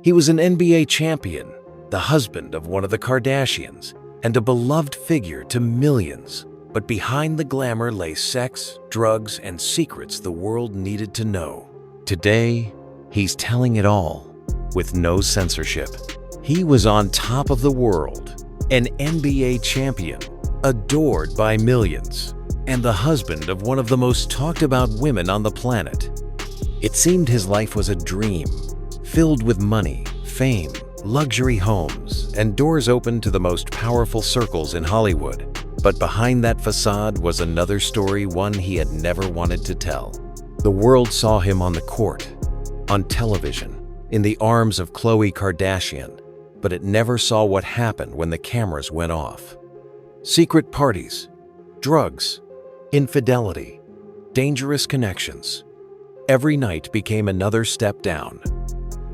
He was an NBA champion, the husband of one of the Kardashians, and a beloved figure to millions. But behind the glamour lay sex, drugs, and secrets the world needed to know. Today, he's telling it all, with no censorship. He was on top of the world, an NBA champion, adored by millions, and the husband of one of the most talked about women on the planet. It seemed his life was a dream, filled with money, fame, luxury homes, and doors open to the most powerful circles in Hollywood. But behind that facade was another story, one he had never wanted to tell. The world saw him on the court, on television, in the arms of Khloe Kardashian, but it never saw what happened when the cameras went off. Secret parties, drugs, infidelity, dangerous connections. Every night became another step down.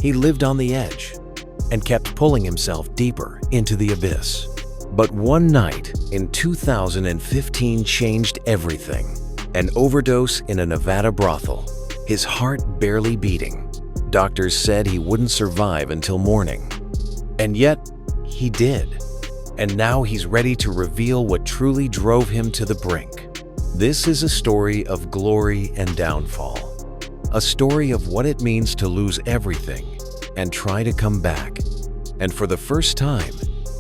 He lived on the edge and kept pulling himself deeper into the abyss. But one night in 2015 changed everything. An overdose in a Nevada brothel, his heart barely beating. Doctors said he wouldn't survive until morning. And yet, he did. And now he's ready to reveal what truly drove him to the brink. This is a story of glory and downfall. A story of what it means to lose everything and try to come back. And for the first time,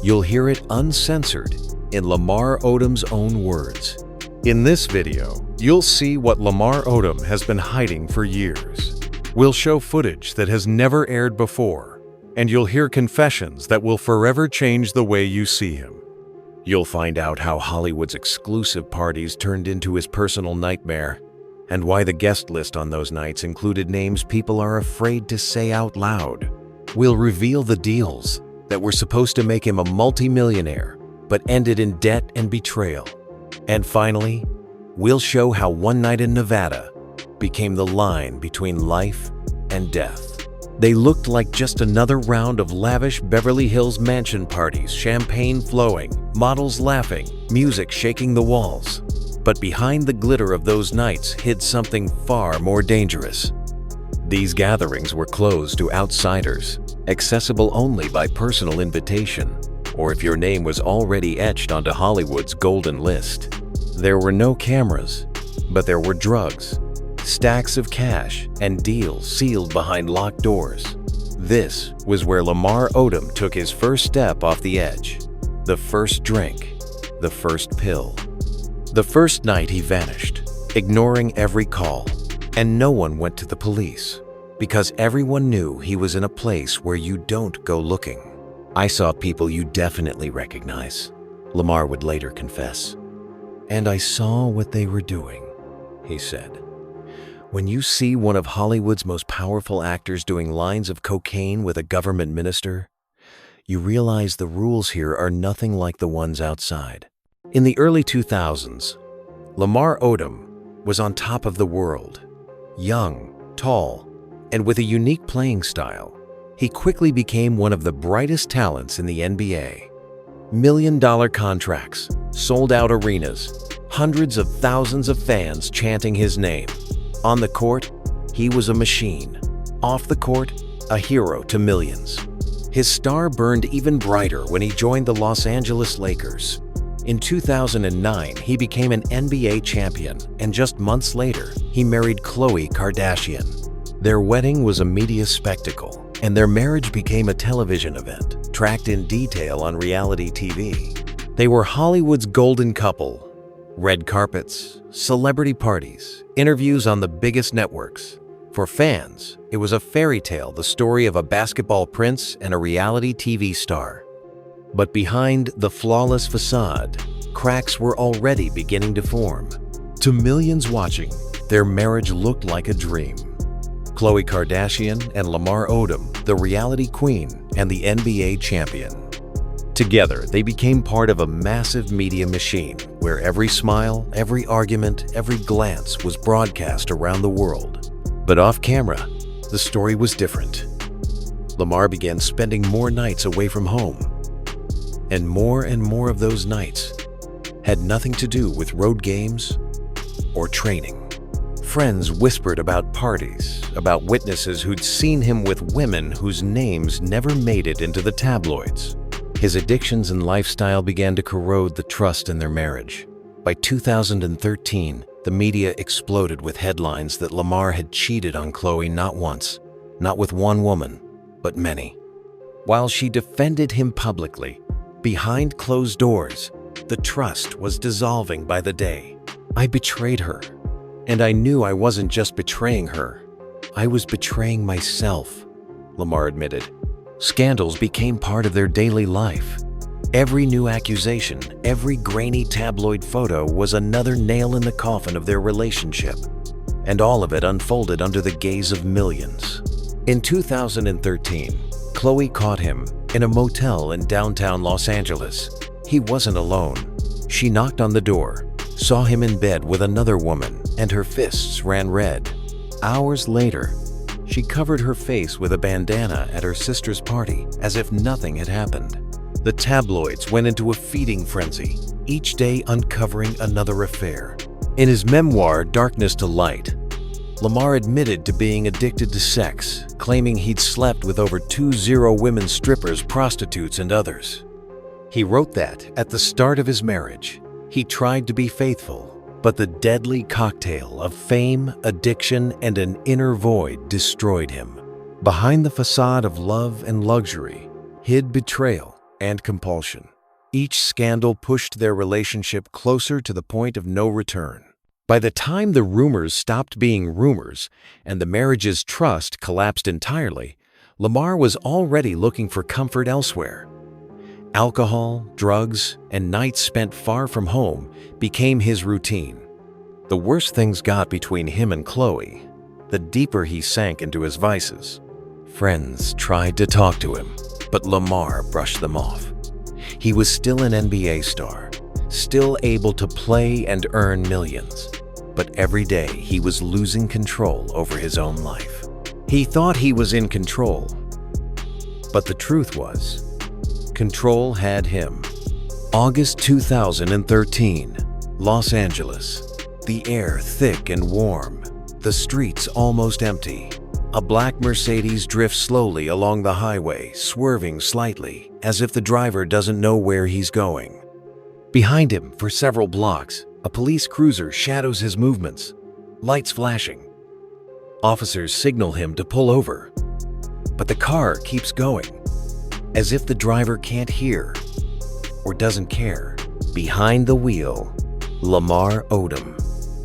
you'll hear it uncensored in Lamar Odom's own words. In this video, you'll see what Lamar Odom has been hiding for years. We'll show footage that has never aired before, and you'll hear confessions that will forever change the way you see him. You'll find out how Hollywood's exclusive parties turned into his personal nightmare, and why the guest list on those nights included names people are afraid to say out loud. We'll reveal the deals that were supposed to make him a multimillionaire, but ended in debt and betrayal. And finally, we'll show how one night in Nevada became the line between life and death. They looked like just another round of lavish Beverly Hills mansion parties, champagne flowing, models laughing, music shaking the walls. But behind the glitter of those nights hid something far more dangerous. These gatherings were closed to outsiders, accessible only by personal invitation, or if your name was already etched onto Hollywood's golden list. There were no cameras, but there were drugs, stacks of cash, and deals sealed behind locked doors. This was where Lamar Odom took his first step off the edge. The first drink, the first pill. The first night he vanished, ignoring every call, and no one went to the police, because everyone knew he was in a place where you don't go looking. "I saw people you definitely recognize," Lamar would later confess. "And I saw what they were doing," he said. When you see one of Hollywood's most powerful actors doing lines of cocaine with a government minister, you realize the rules here are nothing like the ones outside. In the early 2000s, Lamar Odom was on top of the world. Young, tall, and with a unique playing style, he quickly became one of the brightest talents in the NBA. Million-dollar contracts, sold-out arenas, hundreds of thousands of fans chanting his name. On the court, he was a machine. Off the court, a hero to millions. His star burned even brighter when he joined the Los Angeles Lakers. In 2009, he became an NBA champion, and just months later, he married Khloe Kardashian. Their wedding was a media spectacle, and their marriage became a television event, tracked in detail on reality TV. They were Hollywood's golden couple. Red carpets, celebrity parties, interviews on the biggest networks. For fans, it was a fairy tale, the story of a basketball prince and a reality TV star. But behind the flawless facade, cracks were already beginning to form. To millions watching, their marriage looked like a dream. Khloe Kardashian and Lamar Odom, the reality queen and the NBA champion. Together, they became part of a massive media machine where every smile, every argument, every glance was broadcast around the world. But off camera, the story was different. Lamar began spending more nights away from home. And more of those nights had nothing to do with road games or training. Friends whispered about parties, about witnesses who'd seen him with women whose names never made it into the tabloids. His addictions and lifestyle began to corrode the trust in their marriage. By 2013, the media exploded with headlines that Lamar had cheated on Chloe not once, not with one woman, but many. While she defended him publicly, behind closed doors, the trust was dissolving by the day. "I betrayed her, and I knew I wasn't just betraying her. I was betraying myself," Lamar admitted. Scandals became part of their daily life. Every new accusation, every grainy tabloid photo was another nail in the coffin of their relationship, and all of it unfolded under the gaze of millions. In 2013, Chloe caught him in a motel in downtown Los Angeles. He wasn't alone. She knocked on the door, saw him in bed with another woman, and her fists ran red. Hours later, she covered her face with a bandana at her sister's party as if nothing had happened. The tabloids went into a feeding frenzy, each day uncovering another affair. In his memoir, Darkness to Light, Lamar admitted to being addicted to sex, claiming he'd slept with over 20 women strippers, prostitutes, and others. He wrote that at the start of his marriage, he tried to be faithful, but the deadly cocktail of fame, addiction, and an inner void destroyed him. Behind the facade of love and luxury hid betrayal and compulsion. Each scandal pushed their relationship closer to the point of no return. By the time the rumors stopped being rumors and the marriage's trust collapsed entirely, Lamar was already looking for comfort elsewhere. Alcohol, drugs, and nights spent far from home became his routine. The worse things got between him and Chloe, the deeper he sank into his vices. Friends tried to talk to him, but Lamar brushed them off. He was still an NBA star, still able to play and earn millions. But every day he was losing control over his own life. He thought he was in control, but the truth was, control had him. August 2013, Los Angeles. The air thick and warm, the streets almost empty. A black Mercedes drifts slowly along the highway, swerving slightly, as if the driver doesn't know where he's going. Behind him, for several blocks, a police cruiser shadows his movements, lights flashing. Officers signal him to pull over, but the car keeps going, as if the driver can't hear or doesn't care. Behind the wheel, Lamar Odom,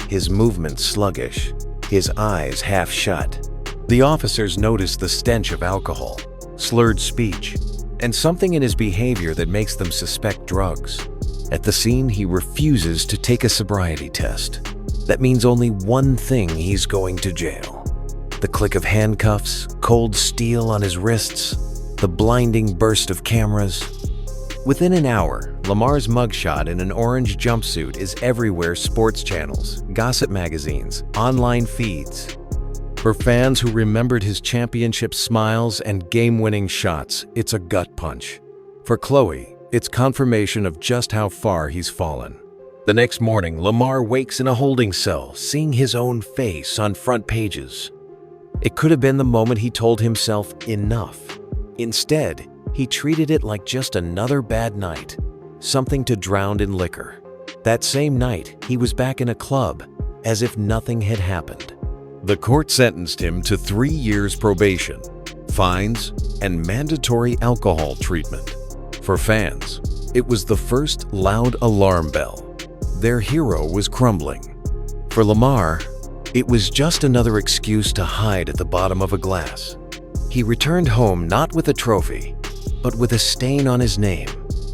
his movements sluggish, his eyes half shut. The officers notice the stench of alcohol, slurred speech, and something in his behavior that makes them suspect drugs. At the scene, he refuses to take a sobriety test. That means only one thing: he's going to jail. The click of handcuffs, cold steel on his wrists, the blinding burst of cameras. Within an hour, Lamar's mugshot in an orange jumpsuit is everywhere: sports channels, gossip magazines, online feeds. For fans who remembered his championship smiles and game-winning shots, it's a gut punch. For Chloe, it's confirmation of just how far he's fallen. The next morning, Lamar wakes in a holding cell, seeing his own face on front pages. It could have been the moment he told himself enough. Instead, he treated it like just another bad night, something to drown in liquor. That same night, he was back in a club, as if nothing had happened. The court sentenced him to 3 years probation, fines, and mandatory alcohol treatment. For fans, it was the first loud alarm bell. Their hero was crumbling. For Lamar, it was just another excuse to hide at the bottom of a glass. He returned home not with a trophy, but with a stain on his name,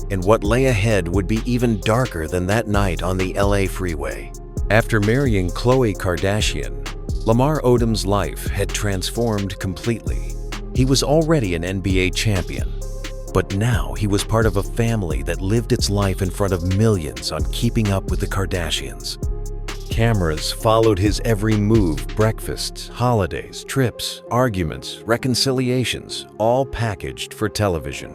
and what lay ahead would be even darker than that night on the LA freeway. After marrying Khloe Kardashian, Lamar Odom's life had transformed completely. He was already an NBA champion, but now he was part of a family that lived its life in front of millions on Keeping Up with the Kardashians. Cameras followed his every move: breakfasts, holidays, trips, arguments, reconciliations, all packaged for television.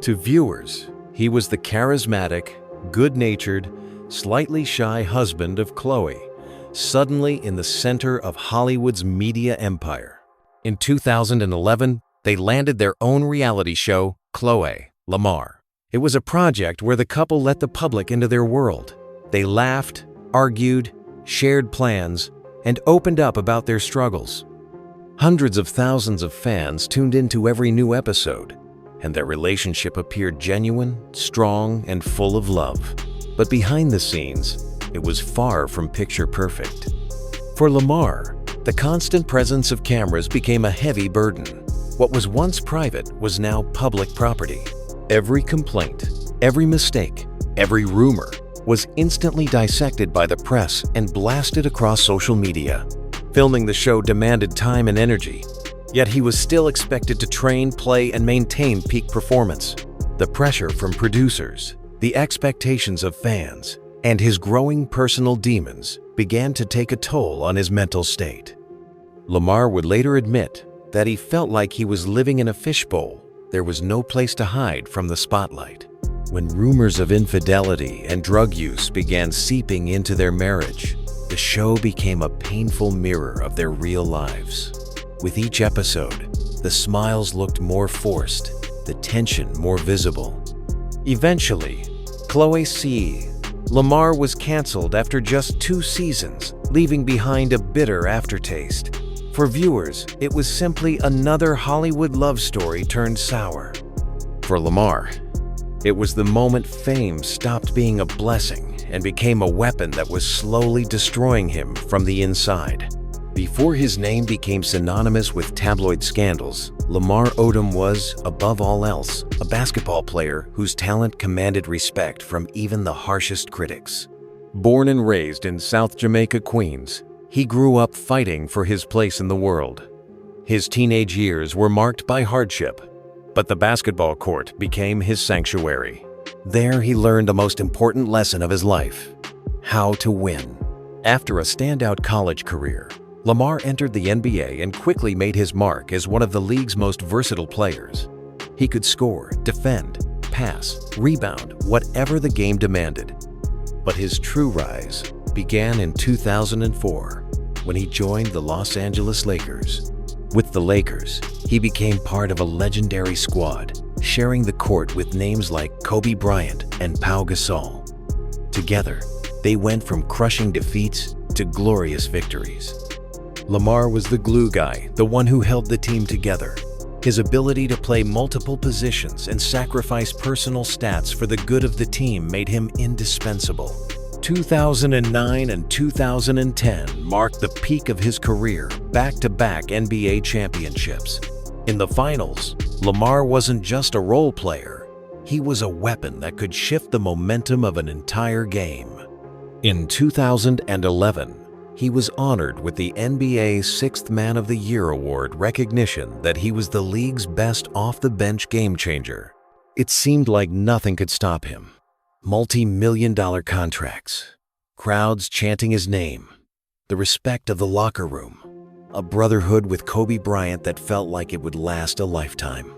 To viewers, he was the charismatic, good-natured, slightly shy husband of Khloe, suddenly in the center of Hollywood's media empire. In 2011, they landed their own reality show, Chloe, Lamar. It was a project where the couple let the public into their world. They laughed, argued, shared plans, and opened up about their struggles. Hundreds of thousands of fans tuned into every new episode, and their relationship appeared genuine, strong, and full of love. But behind the scenes, it was far from picture perfect. For Lamar, the constant presence of cameras became a heavy burden. What was once private was now public property. Every complaint, every mistake, every rumor was instantly dissected by the press and blasted across social media. Filming the show demanded time and energy, yet he was still expected to train, play, and maintain peak performance. The pressure from producers, the expectations of fans, and his growing personal demons began to take a toll on his mental state. Lamar would later admit that he felt like he was living in a fishbowl. There was no place to hide from the spotlight. When rumors of infidelity and drug use began seeping into their marriage, the show became a painful mirror of their real lives. With each episode, the smiles looked more forced, the tension more visible. Eventually, Chloe C. Lamar was canceled after just 2 seasons, leaving behind a bitter aftertaste. For viewers, it was simply another Hollywood love story turned sour. For Lamar, it was the moment fame stopped being a blessing and became a weapon that was slowly destroying him from the inside. Before his name became synonymous with tabloid scandals, Lamar Odom was, above all else, a basketball player whose talent commanded respect from even the harshest critics. Born and raised in South Jamaica, Queens, he grew up fighting for his place in the world. His teenage years were marked by hardship, but the basketball court became his sanctuary. There he learned the most important lesson of his life: how to win. After a standout college career, Lamar entered the NBA and quickly made his mark as one of the league's most versatile players. He could score, defend, pass, rebound, whatever the game demanded. But his true rise began in 2004 when he joined the Los Angeles Lakers. With the Lakers, he became part of a legendary squad, sharing the court with names like Kobe Bryant and Pau Gasol. Together, they went from crushing defeats to glorious victories. Lamar was the glue guy, the one who held the team together. His ability to play multiple positions and sacrifice personal stats for the good of the team made him indispensable. 2009 and 2010 marked the peak of his career, back-to-back NBA championships. In the finals, Lamar wasn't just a role player. He was a weapon that could shift the momentum of an entire game. In 2011, he was honored with the NBA's 6th Man of the Year award, recognition that he was the league's best off-the-bench game-changer. It seemed like nothing could stop him. Multi-million-dollar contracts, crowds chanting his name, the respect of the locker room, a brotherhood with Kobe Bryant that felt like it would last a lifetime.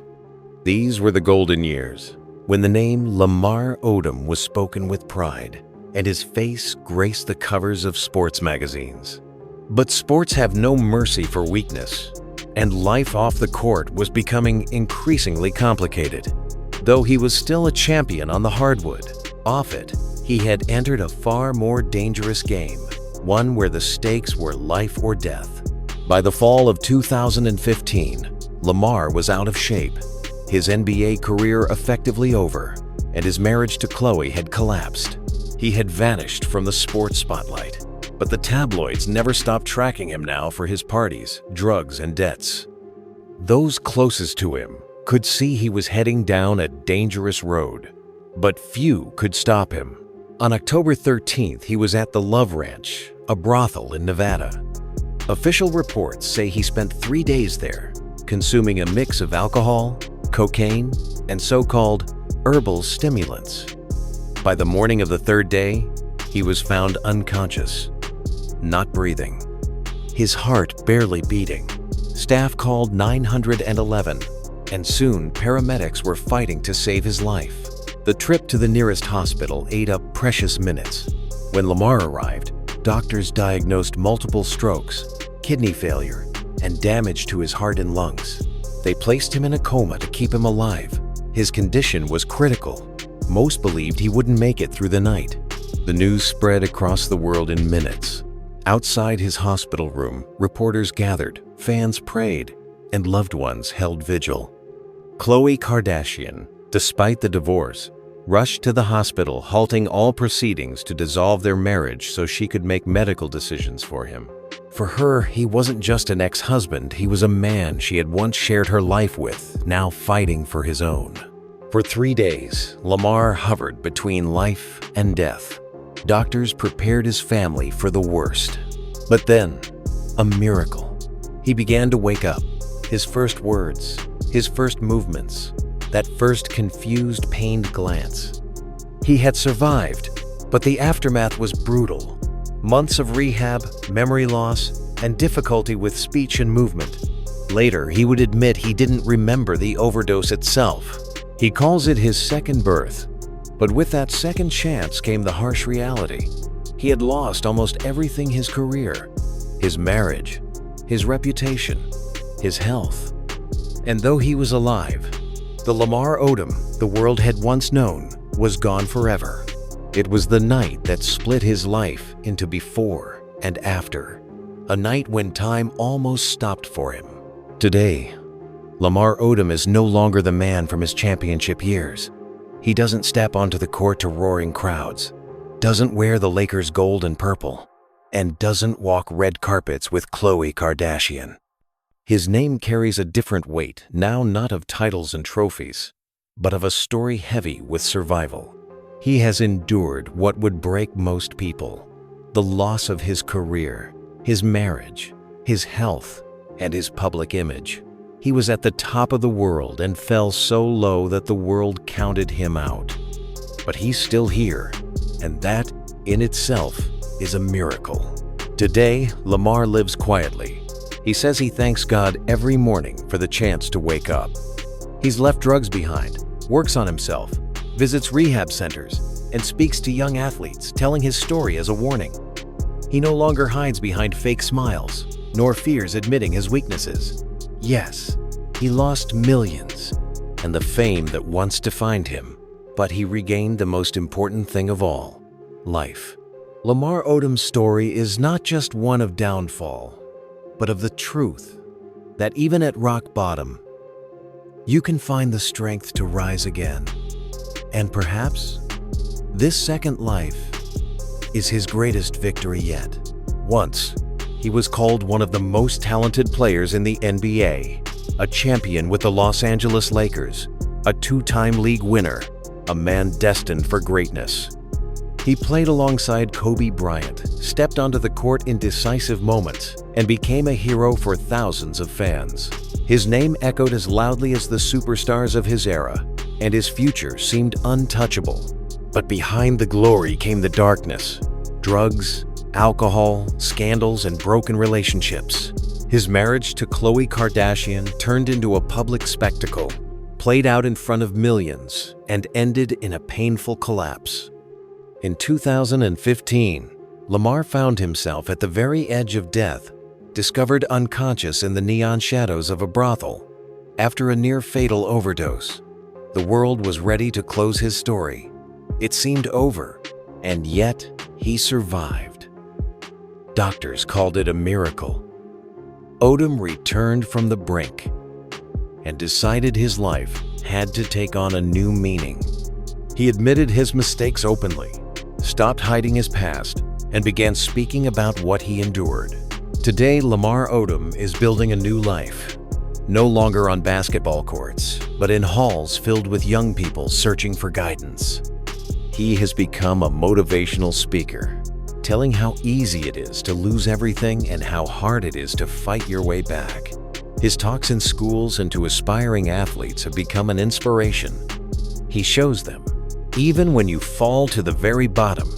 These were the golden years, when the name Lamar Odom was spoken with pride, and his face graced the covers of sports magazines. But sports have no mercy for weakness, and life off the court was becoming increasingly complicated. Though he was still a champion on the hardwood, off it, he had entered a far more dangerous game, one where the stakes were life or death. By the fall of 2015, Lamar was out of shape, his NBA career effectively over, and his marriage to Chloe had collapsed. He had vanished from the sports spotlight, but the tabloids never stopped tracking him now for his parties, drugs, and debts. Those closest to him could see he was heading down a dangerous road, but few could stop him. On October 13th, he was at the Love Ranch, a brothel in Nevada. Official reports say he spent 3 days there, consuming a mix of alcohol, cocaine, and so-called herbal stimulants. By the morning of the 3rd day, he was found unconscious, not breathing, his heart barely beating. Staff called 911, and soon paramedics were fighting to save his life. The trip to the nearest hospital ate up precious minutes. When Lamar arrived, doctors diagnosed multiple strokes, kidney failure, and damage to his heart and lungs. They placed him in a coma to keep him alive. His condition was critical. Most believed he wouldn't make it through the night. The news spread across the world in minutes. Outside his hospital room, reporters gathered, fans prayed, and loved ones held vigil. Khloe Kardashian, despite the divorce, rushed to the hospital, halting all proceedings to dissolve their marriage so she could make medical decisions for him. For her, he wasn't just an ex-husband, he was a man she had once shared her life with, now fighting for his own. For 3 days, Lamar hovered between life and death. Doctors prepared his family for the worst. But then, a miracle. He began to wake up. His first words, his first movements, that first confused, pained glance. He had survived, but the aftermath was brutal. Months of rehab, memory loss, and difficulty with speech and movement. Later, he would admit he didn't remember the overdose itself. He calls it his second birth. But with that second chance came the harsh reality. He had lost almost everything: his career, his marriage, his reputation, his health. And though he was alive, the Lamar Odom the world had once known was gone forever. It was the night that split his life into before and after, a night when time almost stopped for him. Today, Lamar Odom is no longer the man from his championship years. He doesn't step onto the court to roaring crowds, doesn't wear the Lakers' gold and purple, and doesn't walk red carpets with Khloe Kardashian. His name carries a different weight, now not of titles and trophies, but of a story heavy with survival. He has endured what would break most people: the loss of his career, his marriage, his health, and his public image. He was at the top of the world and fell so low that the world counted him out. But he's still here, and that, in itself, is a miracle. Today, Lamar lives quietly. He says he thanks God every morning for the chance to wake up. He's left drugs behind, works on himself, visits rehab centers, and speaks to young athletes, telling his story as a warning. He no longer hides behind fake smiles, nor fears admitting his weaknesses. Yes, he lost millions and the fame that once defined him, but he regained the most important thing of all: life. Lamar Odom's story is not just one of downfall, but of the truth that even at rock bottom, you can find the strength to rise again. And perhaps this second life is his greatest victory yet. Once, he was called one of the most talented players in the NBA, a champion with the Los Angeles Lakers, a two-time league winner, a man destined for greatness. He played alongside Kobe Bryant, stepped onto the court in decisive moments, and became a hero for thousands of fans. His name echoed as loudly as the superstars of his era, and his future seemed untouchable. But behind the glory came the darkness: drugs, alcohol, scandals, and broken relationships. His marriage to Khloe Kardashian turned into a public spectacle, played out in front of millions, and ended in a painful collapse. In 2015, Lamar found himself at the very edge of death, discovered unconscious in the neon shadows of a brothel. After a near-fatal overdose, the world was ready to close his story. It seemed over, and yet he survived. Doctors called it a miracle. Odom returned from the brink and decided his life had to take on a new meaning. He admitted his mistakes openly, stopped hiding his past, and began speaking about what he endured. Today, Lamar Odom is building a new life, no longer on basketball courts, but in halls filled with young people searching for guidance. He has become a motivational speaker, telling how easy it is to lose everything and how hard it is to fight your way back. His talks in schools and to aspiring athletes have become an inspiration. He shows them, even when you fall to the very bottom,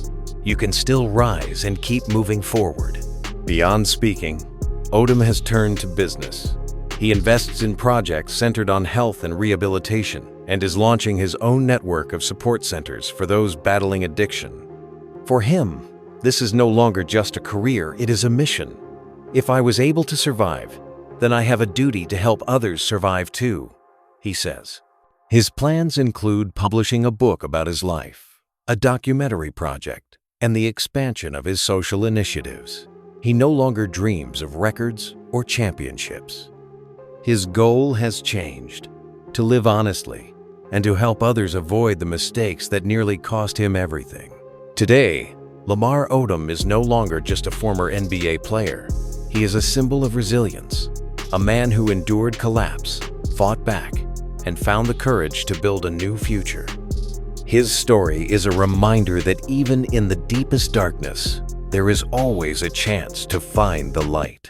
you can still rise and keep moving forward. Beyond speaking, Odom has turned to business. He invests in projects centered on health and rehabilitation and is launching his own network of support centers for those battling addiction. For him, This is no longer just a career, it is a mission. If I was able to survive, then I have a duty to help others survive too, he says. His plans include publishing a book about his life, a documentary project, and the expansion of his social initiatives. He no longer dreams of records or championships. His goal has changed, to live honestly and to help others avoid the mistakes that nearly cost him everything. Today, Lamar Odom is no longer just a former NBA player. He is a symbol of resilience, a man who endured collapse, fought back, and found the courage to build a new future. His story is a reminder that even in the deepest darkness, there is always a chance to find the light.